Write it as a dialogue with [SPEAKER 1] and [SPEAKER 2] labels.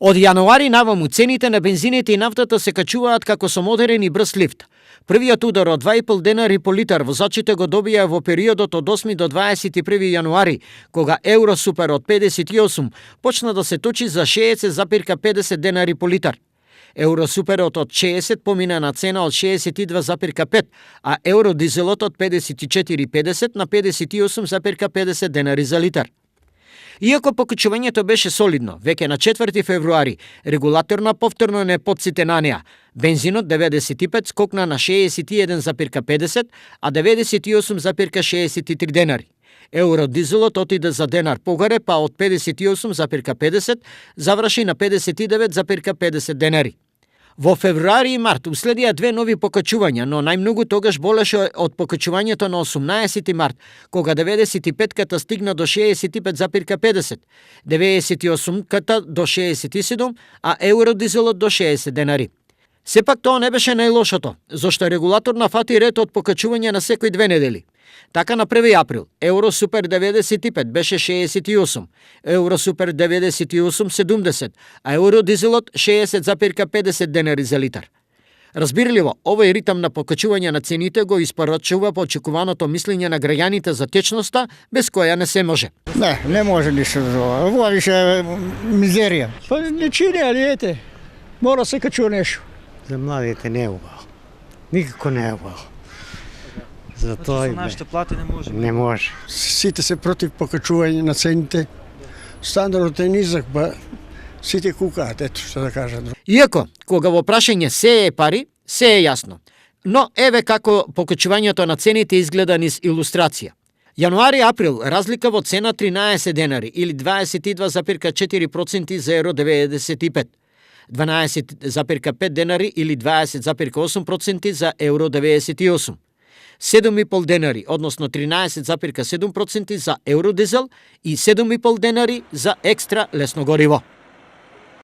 [SPEAKER 1] Од јануари наваму цените на бензините и нафтата се качуваат како со модерен и брз лифт. Првиот удар од 2,5 денари по литар возачите го добија во периодот од 8 до 21 јануари, кога Евросупер од 58 почна да се точи за 60,50 денари по литар. Евросуперот од 60 помина на цена од 62,5, а евродизелот од 54,50 на 58,50 денари за литар. Иако покачувањето беше солидно, веќе на 4 февруари, регулаторна повторно не подсите на неа. Бензинот 95 скокна на 61,50, а 98,63 денари. Евродизелот отиде за денар погаре, па од 58,50 заврши на 59,50 денари. Во февруари и март уследија две нови покачувања, но најмногу тогаш болеше од покачувањето на 18 март, кога 95-ката стигна до 65,50, 98-ката до 67, а евродизелот до 60 денари. Сепак тоа не беше најлошото, зашто регулаторна фати ред од покачување на секои 2 недели. Така на 1 април, Евросупер 95 беше 68, Евросупер 98 70, а евродизелот 60,50 денари за литар. Разбирливо, овој ритам на покачување на цените го испорачува по очекуваното мислење на граѓаните за течноста, без која не се може.
[SPEAKER 2] Не може ништо за ова. Ова више мизерија.
[SPEAKER 3] Па не чини, али ете, мора се качува нешто.
[SPEAKER 4] За младите не е убаво. Никако не е убаво.
[SPEAKER 5] Затоа со нашите плати не може.
[SPEAKER 4] Не може.
[SPEAKER 2] Сите се против покачување на цените. Стандардот е низак, ба сите кукаат, ето што да кажат.
[SPEAKER 1] Иако, кога во прашање се е пари, се е јасно. Но еве како покачувањето на цените изгледа низ илустрација. Јануари-април разлика во цена 13 денари или 22,4% за евро 95. 12,5 денари или 20,8% за евро 98. 7,5 денари, односно 13,7% за евродизел и 7,5 денари за екстра лесно гориво.